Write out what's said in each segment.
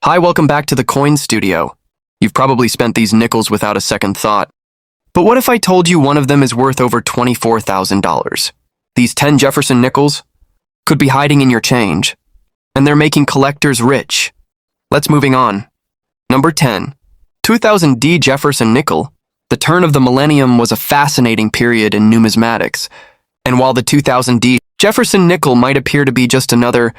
Hi, welcome back to the Coin Studio. You've probably spent these nickels without a second thought. But what if I told you one of them is worth over $24,000? These 10 Jefferson Nickels could be hiding in your change, and they're making collectors rich. Let's moving on. Number 10. 2000D Jefferson Nickel. The turn of the millennium was a fascinating period in numismatics, and while the 2000D Jefferson Nickel might appear to be just another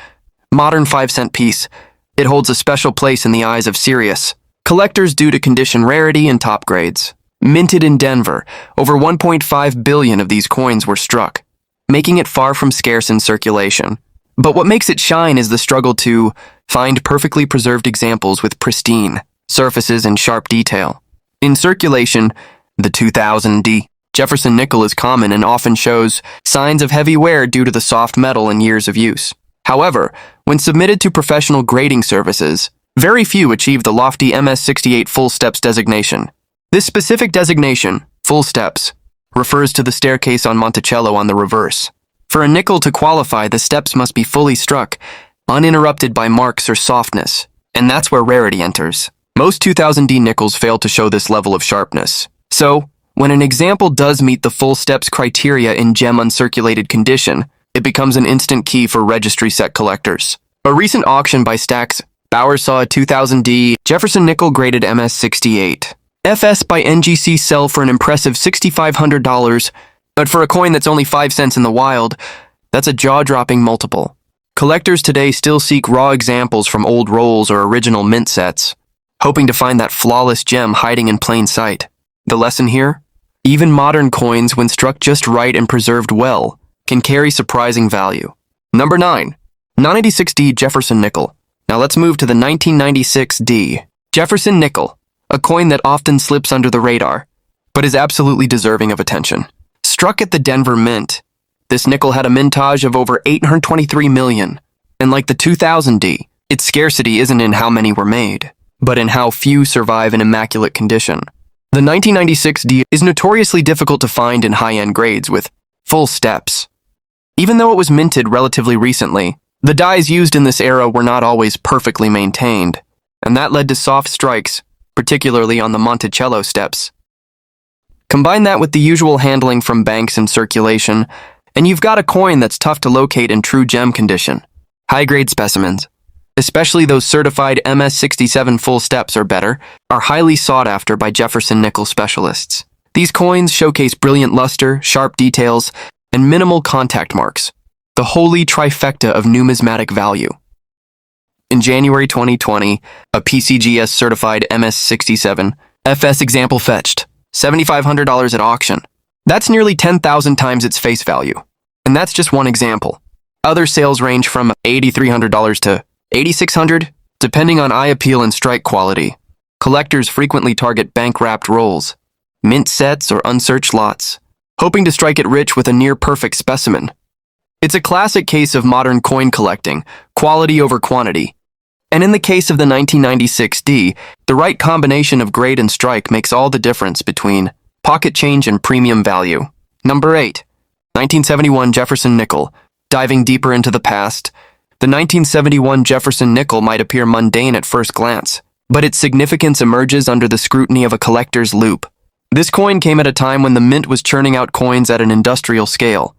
modern 5-cent piece, it holds a special place in the eyes of serious collectors due to condition rarity and top grades. Minted in Denver, over 1.5 billion of these coins were struck, making it far from scarce in circulation. But what makes it shine is the struggle to find perfectly preserved examples with pristine surfaces and sharp detail. In circulation, the 2000D Jefferson Nickel is common and often shows signs of heavy wear due to the soft metal and years of use. However, when submitted to professional grading services, very few achieve the lofty MS68 full steps designation. This specific designation, full steps, refers to the staircase on Monticello on the reverse. For a nickel to qualify, the steps must be fully struck, uninterrupted by marks or softness, and that's where rarity enters. Most 2000D nickels fail to show this level of sharpness. So, when an example does meet the full steps criteria in gem uncirculated condition, it becomes an instant key for registry set collectors. A recent auction by Stacks Bowers saw a 2000D Jefferson Nickel graded MS68 FS by NGC sell for an impressive $6,500, but for a coin that's only 5 cents in the wild, that's a jaw-dropping multiple. Collectors today still seek raw examples from old rolls or original mint sets, hoping to find that flawless gem hiding in plain sight. The lesson here? Even modern coins, when struck just right and preserved well, can carry surprising value. Number 9. 996D Jefferson Nickel. Now let's move to the 1996D Jefferson Nickel, a coin that often slips under the radar, but is absolutely deserving of attention. Struck at the Denver Mint, this nickel had a mintage of over 823 million, and like the 2000D, its scarcity isn't in how many were made, but in how few survive in immaculate condition. The 1996D is notoriously difficult to find in high-end grades with full steps. Even though it was minted relatively recently, the dies used in this era were not always perfectly maintained, and that led to soft strikes, particularly on the Monticello steps. Combine that with the usual handling from banks and circulation, and you've got a coin that's tough to locate in true gem condition. High-grade specimens, especially those certified MS67 full steps or better, are highly sought after by Jefferson Nickel specialists. These coins showcase brilliant luster, sharp details, and minimal contact marks, the holy trifecta of numismatic value. In January 2020, a PCGS certified MS67 FS example fetched $7,500 at auction. That's nearly 10,000 times its face value. And that's just one example. Other sales range from $8,300 to $8,600, depending on eye appeal and strike quality. Collectors frequently target bank-wrapped rolls, mint sets, or unsearched lots, hoping to strike it rich with a near-perfect specimen. It's a classic case of modern coin collecting, quality over quantity. And in the case of the 1996D, the right combination of grade and strike makes all the difference between pocket change and premium value. Number 8. 1971 Jefferson Nickel. Diving deeper into the past, the 1971 Jefferson Nickel might appear mundane at first glance, but its significance emerges under the scrutiny of a collector's loupe. This coin came at a time when the mint was churning out coins at an industrial scale,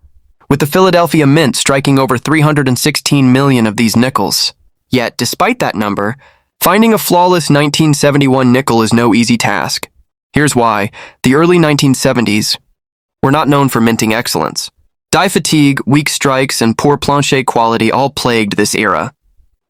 with the Philadelphia Mint striking over 316 million of these nickels. Yet, despite that number, finding a flawless 1971 nickel is no easy task. Here's why. The early 1970s were not known for minting excellence. Die fatigue, weak strikes, and poor planche quality all plagued this era.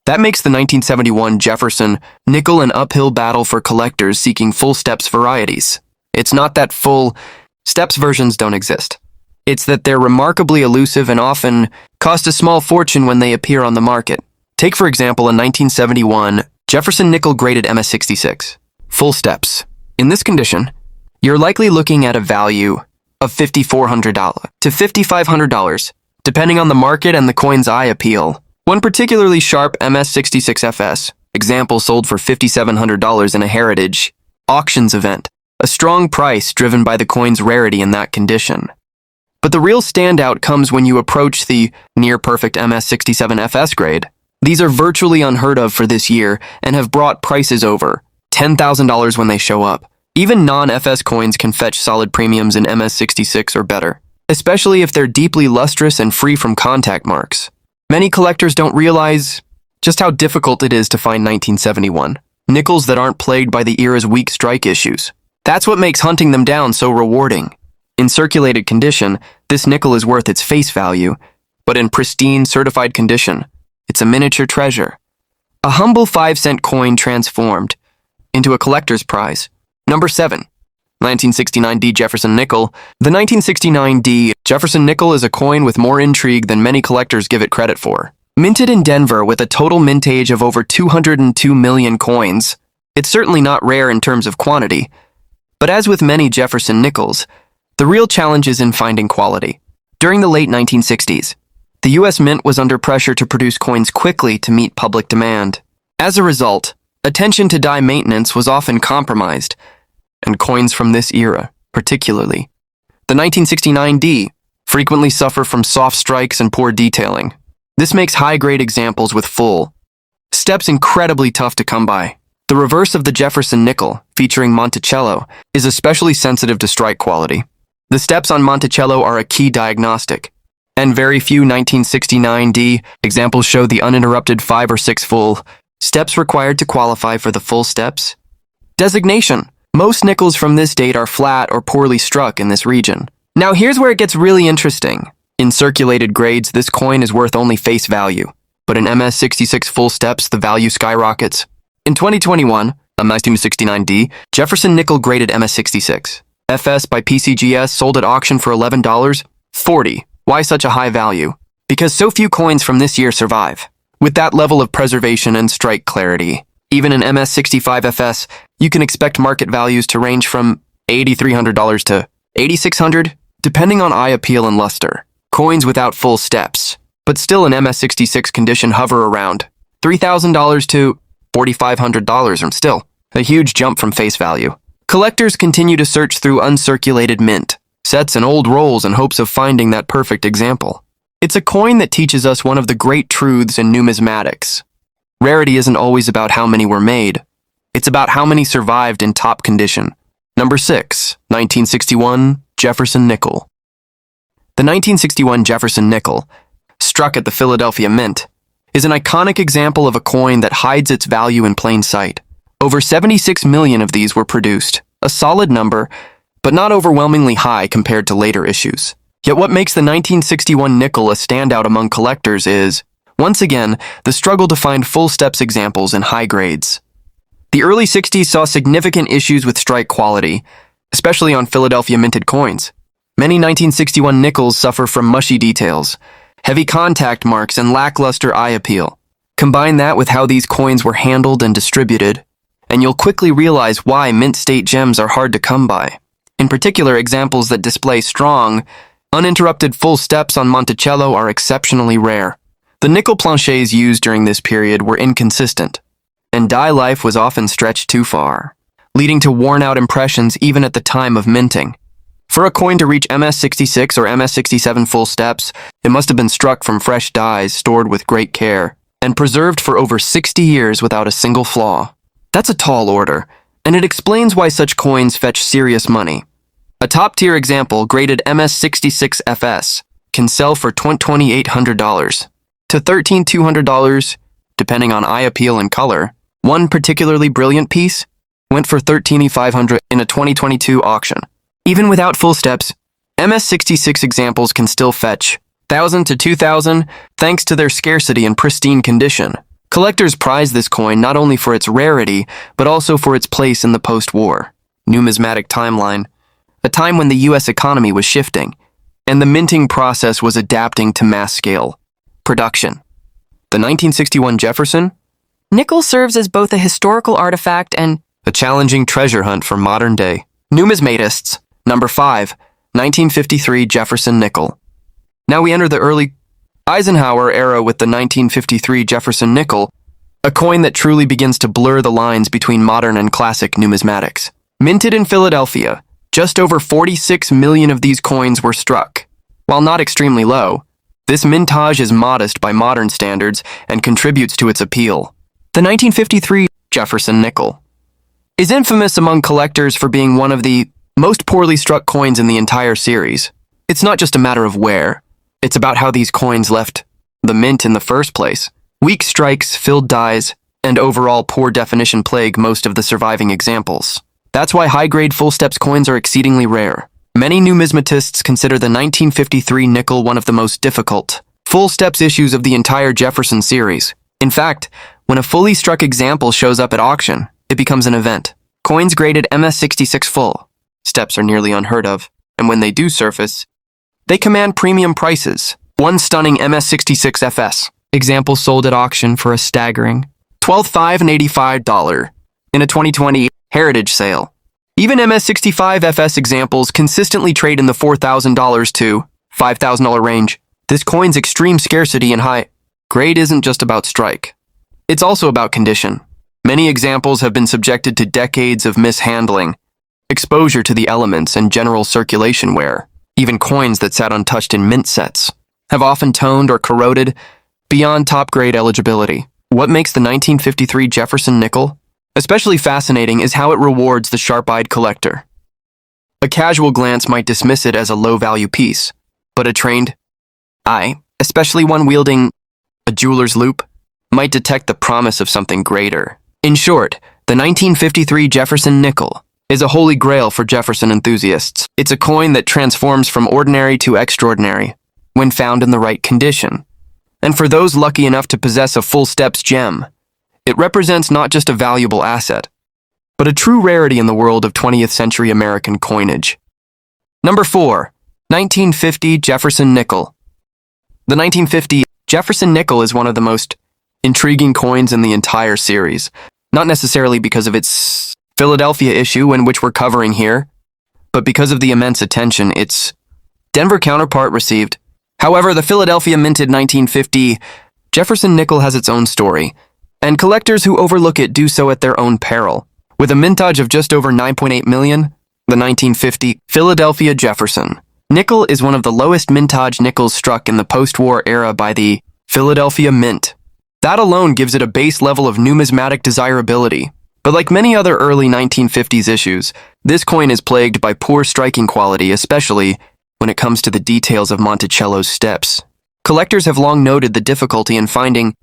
That makes the 1971 Jefferson Nickel an uphill battle for collectors seeking full steps varieties. It's not that full steps versions don't exist. It's that they're remarkably elusive and often cost a small fortune when they appear on the market. Take, for example, a 1971 Jefferson Nickel graded MS66. Full steps. In this condition, you're likely looking at a value of $5,400 to $5,500, depending on the market and the coin's eye appeal. One particularly sharp MS66 FS example sold for $5,700 in a Heritage auctions event, a strong price driven by the coin's rarity in that condition. But the real standout comes when you approach the near-perfect MS67 FS grade. These are virtually unheard of for this year and have brought prices over $10,000 when they show up. Even non-FS coins can fetch solid premiums in MS66 or better, especially if they're deeply lustrous and free from contact marks. Many collectors don't realize just how difficult it is to find 1971 nickels that aren't plagued by the era's weak strike issues. That's what makes hunting them down so rewarding. In circulated condition, this nickel is worth its face value, but in pristine, certified condition, it's a miniature treasure. A humble 5-cent coin transformed into a collector's prize. Number 7. 1969D Jefferson Nickel. The 1969D Jefferson Nickel is a coin with more intrigue than many collectors give it credit for. Minted in Denver with a total mintage of over 202 million coins, it's certainly not rare in terms of quantity. But as with many Jefferson Nickels, the real challenge is in finding quality. During the late 1960s, the U.S. Mint was under pressure to produce coins quickly to meet public demand. As a result, attention to die maintenance was often compromised, and coins from this era, particularly the 1969D, frequently suffer from soft strikes and poor detailing. This makes high-grade examples with full steps incredibly tough to come by. The reverse of the Jefferson Nickel, featuring Monticello, is especially sensitive to strike quality. The steps on Monticello are a key diagnostic, and very few 1969D examples show the uninterrupted 5 or 6 full steps required to qualify for the full steps designation. Most nickels from this date are flat or poorly struck in this region. Now here's where it gets really interesting. In circulated grades, this coin is worth only face value, but in MS66 full steps, the value skyrockets. In 2021, a MS69D Jefferson Nickel graded MS66 FS by PCGS sold at auction for $11.40. Why such a high value? Because so few coins from this year survive. With that level of preservation and strike clarity, even in MS65 FS, you can expect market values to range from $8,300 to $8,600, depending on eye appeal and luster. Coins without full steps, but still in MS66 condition, hover around $3,000 to $4,500, and still a huge jump from face value. Collectors continue to search through uncirculated mint sets and old rolls in hopes of finding that perfect example. It's a coin that teaches us one of the great truths in numismatics. Rarity isn't always about how many were made. It's about how many survived in top condition. Number 6, 1961 Jefferson Nickel. The 1961 Jefferson Nickel, struck at the Philadelphia Mint, is an iconic example of a coin that hides its value in plain sight. Over 76 million of these were produced, a solid number, but not overwhelmingly high compared to later issues. Yet what makes the 1961 nickel a standout among collectors is, once again, the struggle to find full steps examples in high grades. The early 60s saw significant issues with strike quality, especially on Philadelphia minted coins. Many 1961 nickels suffer from mushy details, heavy contact marks, and lackluster eye appeal. Combine that with how these coins were handled and distributed, and you'll quickly realize why mint state gems are hard to come by. In particular, examples that display strong, uninterrupted full steps on Monticello are exceptionally rare. The nickel planchets used during this period were inconsistent, and die life was often stretched too far, leading to worn-out impressions even at the time of minting. For a coin to reach MS66 or MS67 full steps, it must have been struck from fresh dies stored with great care and preserved for over 60 years without a single flaw. That's a tall order, and it explains why such coins fetch serious money. A top-tier example, graded MS66 FS, can sell for $2,800 to $13,200, depending on eye appeal and color. One particularly brilliant piece went for $13,500 in a 2022 auction. Even without full steps, MS66 examples can still fetch $1,000 to $2,000 thanks to their scarcity and pristine condition. Collectors prize this coin not only for its rarity, but also for its place in the post-war numismatic timeline, a time when the U.S. economy was shifting, and the minting process was adapting to mass-scale production. The 1961 Jefferson Nickel serves as both a historical artifact and a challenging treasure hunt for modern-day numismatists. Number 5, 1953 Jefferson Nickel. Now we enter the early Eisenhower era with the 1953 Jefferson Nickel, a coin that truly begins to blur the lines between modern and classic numismatics. Minted in Philadelphia, just over 46 million of these coins were struck. While not extremely low, This mintage is modest by modern standards and contributes to its appeal. The 1953 Jefferson nickel is infamous among collectors for being one of the most poorly struck coins in the entire series. It's not just a matter of wear, it's about how these coins left the mint in the first place. Weak strikes, filled dies, and overall poor definition plague most of the surviving examples. That's why high-grade full steps coins are exceedingly rare. Many numismatists consider the 1953 nickel one of the most difficult full steps issues of the entire Jefferson series. In fact, when a fully struck example shows up at auction, it becomes an event. Coins graded MS66 full steps are nearly unheard of, and when they do surface, they command premium prices. One stunning MS66 FS example sold at auction for a staggering $12,585 in a 2020 heritage sale. Even MS65 FS examples consistently trade in the $4,000 to $5,000 range. This coin's extreme scarcity and high grade isn't just about strike. It's also about condition. Many examples have been subjected to decades of mishandling, exposure to the elements, and general circulation wear. Even coins that sat untouched in mint sets have often toned or corroded beyond top-grade eligibility. What makes the 1953 Jefferson nickel especially fascinating is how it rewards the sharp-eyed collector. A casual glance might dismiss it as a low-value piece, but a trained eye, especially one wielding a jeweler's loupe, might detect the promise of something greater. In short, the 1953 Jefferson nickel is a holy grail for Jefferson enthusiasts. It's a coin that transforms from ordinary to extraordinary when found in the right condition. And for those lucky enough to possess a full steps gem, it represents not just a valuable asset, but a true rarity in the world of 20th century American coinage. Number 4. 1950 Jefferson nickel. The 1950 Jefferson nickel is one of the most intriguing coins in the entire series, not necessarily because of its Philadelphia issue, in which we're covering here, but because of the immense attention its Denver counterpart received. However, the Philadelphia minted 1950 Jefferson nickel has its own story, and collectors who overlook it do so at their own peril. With a mintage of just over 9.8 million, the 1950 Philadelphia Jefferson nickel is one of the lowest mintage nickels struck in the post-war era by the Philadelphia Mint. That alone gives it a base level of numismatic desirability. But like many other early 1950s issues, this coin is plagued by poor striking quality, especially when it comes to the details of Monticello's steps. Collectors have long noted the difficulty in finding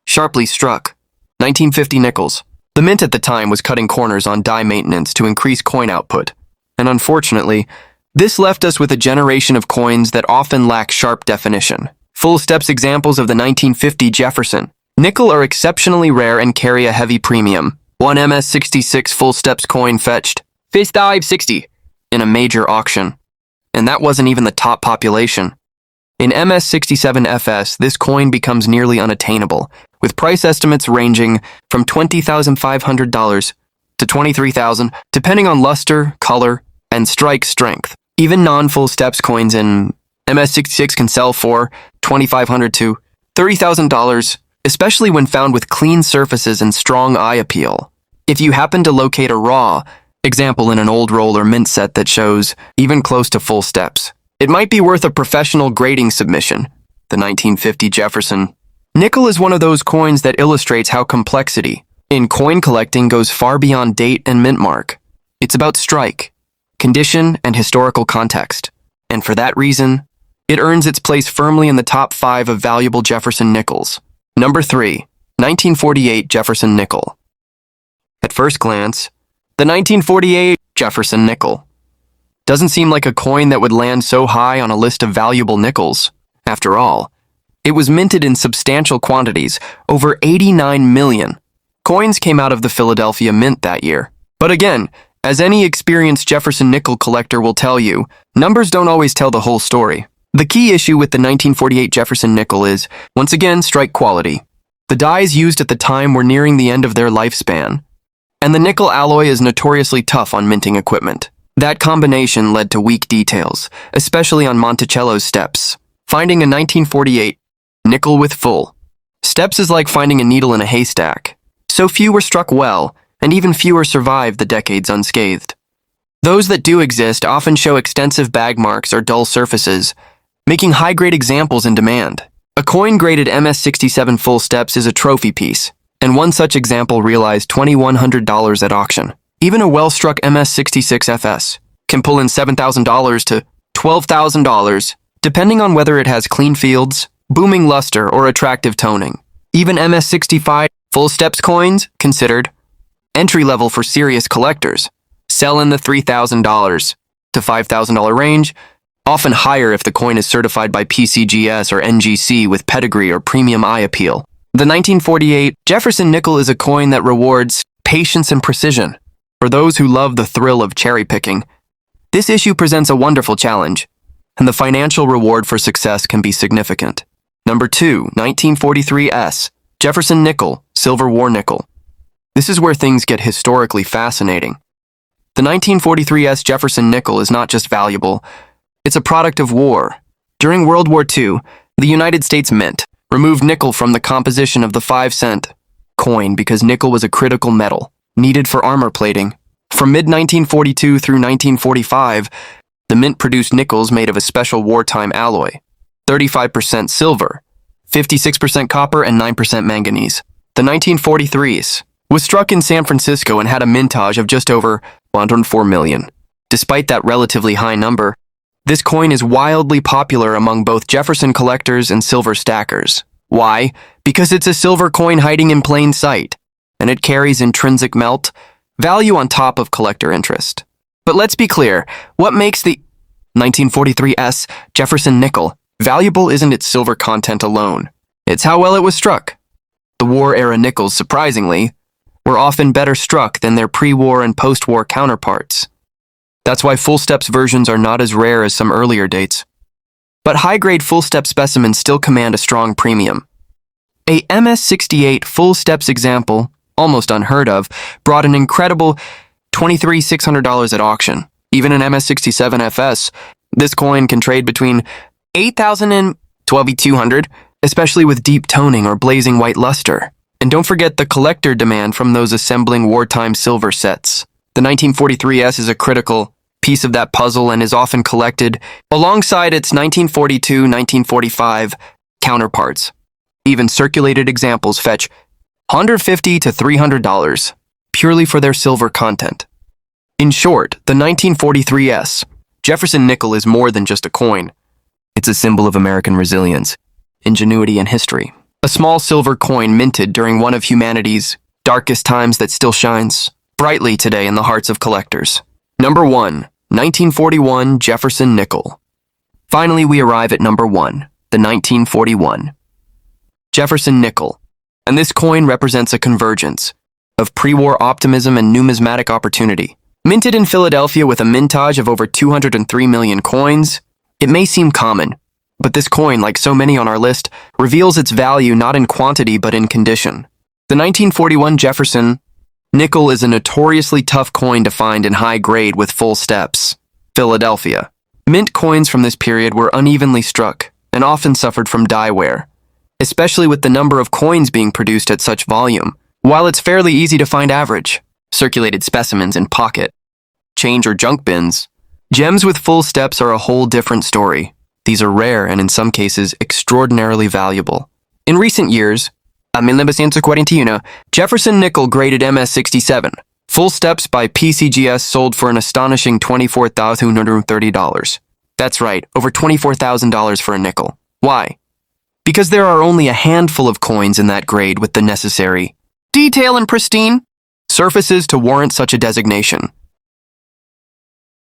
sharply struck 1950 nickels. The mint at the time was cutting corners on die maintenance to increase coin output, and unfortunately, this left us with a generation of coins that often lack sharp definition. Full steps examples of the 1950 Jefferson nickel are exceptionally rare and carry a heavy premium. One MS66 full steps coin fetched $560 in a major auction, and that wasn't even the top population. In MS67 FS, this coin becomes nearly unattainable, with price estimates ranging from $20,500 to $23,000, depending on luster, color, and strike strength. Even non-full steps coins in MS66 can sell for $2,500 to $30,000, especially when found with clean surfaces and strong eye appeal. If you happen to locate a raw example in an old roll or mint set that shows even close to full steps, it might be worth a professional grading submission. The 1950 Jefferson nickel is one of those coins that illustrates how complexity in coin collecting goes far beyond date and mint mark. It's about strike, condition, and historical context, and for that reason, it earns its place firmly in the top 5 of valuable Jefferson nickels. Number 3. 1948 Jefferson nickel. At first glance, the 1948 Jefferson nickel doesn't seem like a coin that would land so high on a list of valuable nickels. After all, it was minted in substantial quantities, over 89 million. Coins came out of the Philadelphia Mint that year. But again, as any experienced Jefferson nickel collector will tell you, numbers don't always tell the whole story. The key issue with the 1948 Jefferson nickel is, once again, strike quality. The dies used at the time were nearing the end of their lifespan, and the nickel alloy is notoriously tough on minting equipment. That combination led to weak details, especially on Monticello's steps. Finding a 1948 nickel with full steps is like finding a needle in a haystack. So few were struck well, and even fewer survived the decades unscathed. Those that do exist often show extensive bag marks or dull surfaces, making high-grade examples in demand. A coin graded MS-67 full steps is a trophy piece, and one such example realized $2,100 at auction. Even a well-struck MS-66 FS can pull in $7,000 to $12,000, depending on whether it has clean fields, booming luster, or attractive toning. Even MS-65 full steps coins, considered entry-level for serious collectors, sell in the $3,000 to $5,000 range, often higher if the coin is certified by PCGS or NGC with pedigree or premium eye appeal. The 1948 Jefferson Nickel is a coin that rewards patience and precision. For those who love the thrill of cherry-picking, this issue presents a wonderful challenge, and the financial reward for success can be significant. Number 2, 1943S, Jefferson Nickel, Silver War Nickel. This is where things get historically fascinating. The 1943S Jefferson Nickel is not just valuable, it's a product of war. During World War II, the United States Mint removed nickel from the composition of the 5-cent coin because nickel was a critical metal needed for armor plating. From mid-1942 through 1945, the mint produced nickels made of a special wartime alloy, 35% silver, 56% copper, and 9% manganese. The 1943s was struck in San Francisco and had a mintage of just over 104 million. Despite that relatively high number, this coin is wildly popular among both Jefferson collectors and silver stackers. Why? Because it's a silver coin hiding in plain sight, and it carries intrinsic melt value on top of collector interest. But let's be clear, what makes the 1943S Jefferson Nickel valuable isn't its silver content alone. It's how well it was struck. The war-era nickels, surprisingly, were often better struck than their pre-war and post-war counterparts. That's why full steps versions are not as rare as some earlier dates. But high-grade full step specimens still command a strong premium. A MS-68 full steps example, almost unheard of, brought an incredible $23,600 at auction. Even an MS-67 FS, this coin can trade between $8,000 and $12,200, especially with deep toning or blazing white luster. And don't forget the collector demand from those assembling wartime silver sets. The 1943S is a critical piece of that puzzle and is often collected alongside its 1942-1945 counterparts. Even circulated examples fetch $150 to $300 purely for their silver content. In short, the 1943S Jefferson Nickel is more than just a coin. It's a symbol of American resilience, ingenuity, and history. A small silver coin minted during one of humanity's darkest times that still shines brightly today in the hearts of collectors. Number 1, 1941 Jefferson Nickel. Finally, we arrive at number 1, the 1941 Jefferson Nickel. And this coin represents a convergence of pre-war optimism and numismatic opportunity. Minted in Philadelphia with a mintage of over 203 million coins, it may seem common, but this coin, like so many on our list, reveals its value not in quantity but in condition. The 1941 Jefferson Nickel is a notoriously tough coin to find in high grade with full steps. Philadelphia. Mint coins from this period were unevenly struck and often suffered from die wear, especially with the number of coins being produced at such volume. While it's fairly easy to find average, circulated specimens in pocket, change, or junk bins, gems with full steps are a whole different story. These are rare and in some cases extraordinarily valuable. In recent years, a 1941 Jefferson Nickel graded MS-67 full steps by PCGS sold for an astonishing $24,230. That's right, over $24,000 for a nickel. Why? Because there are only a handful of coins in that grade with the necessary detail and pristine surfaces to warrant such a designation.